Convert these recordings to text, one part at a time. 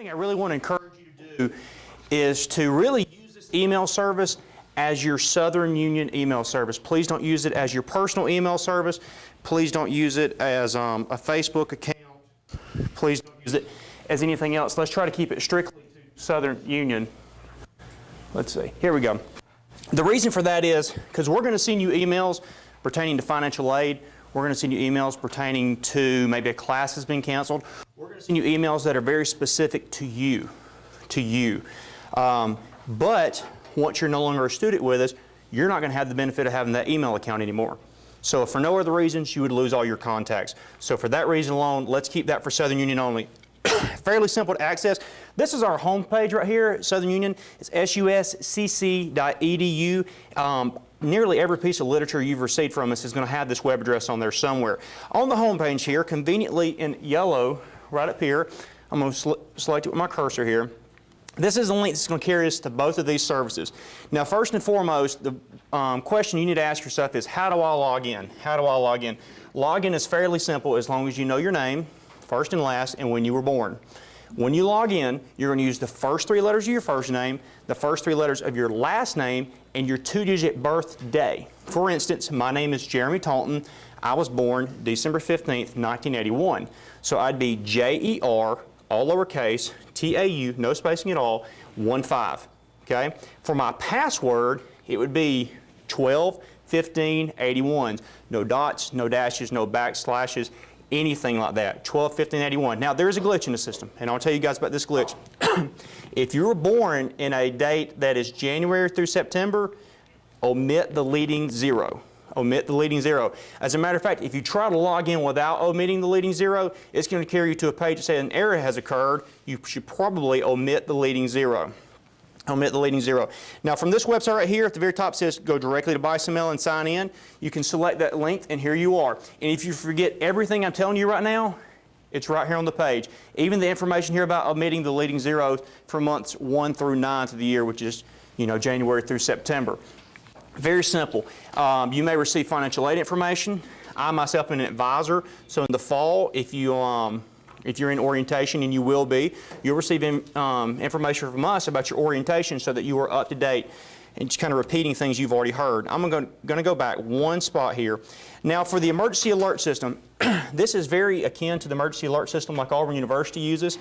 thing I really want to encourage you to do is to really use this email service as your Southern Union email service. Please don't use it as your personal email service. Please don't use it as a Facebook account. Please don't use it as anything else. Let's try to keep it strictly to Southern Union. Let's see. Here we go. The reason for that is because we're going to send you emails pertaining to financial aid. We're going to send you emails pertaining to maybe a class has been canceled. We're going to send you emails that are very specific to you. But once you're no longer a student with us, you're not going to have the benefit of having that email account anymore. So if for no other reasons, you would lose all your contacts. So for that reason alone, let's keep that for Southern Union only. Fairly simple to access. This is our home page right here at Southern Union. It's suscc.edu. Nearly every piece of literature you've received from us is going to have this web address on there somewhere. On the home page here, conveniently in yellow, right up here, I'm going to select it with my cursor here. This is a link that's going to carry us to both of these services. Now, first and foremost, the question you need to ask yourself is, how do I log in? How do I log in? Login is fairly simple as long as you know your name, first and last, and when you were born. When you log in, you're going to use the first 3 letters of your first name, the first 3 letters of your last name, and your 2-digit birthday. For instance, my name is Jeremy Taunton. I was born December 15th, 1981. So I'd be J-E-R, all lowercase, T-A-U, no spacing at all, 1-5. Okay? For my password, it would be 121581. No dots, no dashes, no backslashes, anything like that. 121581. Now, there's a glitch in the system, and I'll tell you guys about this glitch. If you were born in a date that is January through September, omit the leading 0. Omit the leading 0. As a matter of fact, if you try to log in without omitting the leading 0, it's going to carry you to a page that says an error has occurred. You should probably omit the leading 0. Omit the leading 0. Now, from this website right here, at the very top says go directly to BisonMail and sign in. You can select that link, and here you are. And if you forget everything I'm telling you right now, it's right here on the page. Even the information here about omitting the leading 0s for months 1 through 9 of the year, which is, January through September. Very simple. You may receive financial aid information. I myself am an advisor, so in the fall, if you're in orientation, and you will be, you'll receive information from us about your orientation so that you are up to date and just kind of repeating things you've already heard. I'm going to go back one spot here. Now, for the emergency alert system, this is very akin to the emergency alert system like Auburn University uses.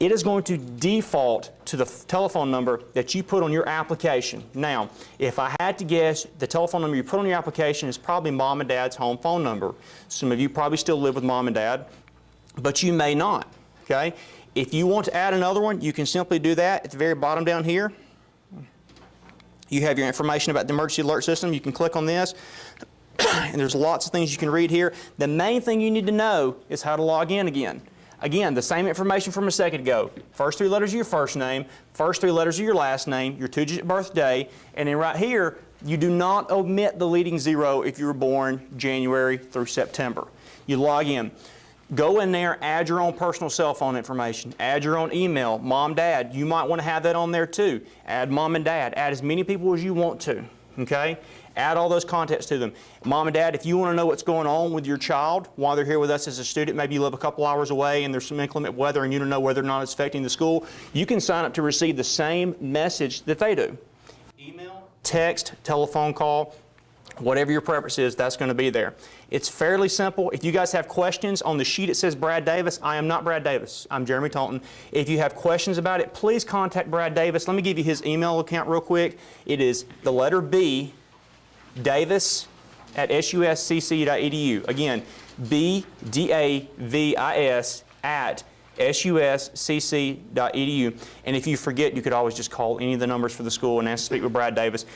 It is going to default to the telephone number that you put on your application. Now, if I had to guess, the telephone number you put on your application is probably mom and dad's home phone number. Some of you probably still live with mom and dad, but you may not, okay? If you want to add another one, you can simply do that at the very bottom down here. You have your information about the emergency alert system. You can click on this, and there's lots of things you can read here. The main thing you need to know is how to log in again. Again, the same information from a second ago. First 3 letters of your first name, first 3 letters of your last name, your 2-digit birthday, and then right here, you do not omit the leading 0 if you were born January through September. You log in. Go in there, add your own personal cell phone information, add your own email, mom, dad. You might want to have that on there too. Add mom and dad. Add as many people as you want to, okay? Add all those contacts to them. Mom and dad, if you want to know what's going on with your child while they're here with us as a student, maybe you live a couple hours away and there's some inclement weather and you don't know whether or not it's affecting the school, you can sign up to receive the same message that they do. Email, text, telephone call, whatever your preference is, that's going to be there. It's fairly simple. If you guys have questions, on the sheet it says Brad Davis. I am not Brad Davis. I'm Jeremy Taunton. If you have questions about it, please contact Brad Davis. Let me give you his email account real quick. It is the letter B, Davis@suscc.edu. Again, BDAVIS@suscc.edu. And if you forget, you could always just call any of the numbers for the school and ask to speak with Brad Davis.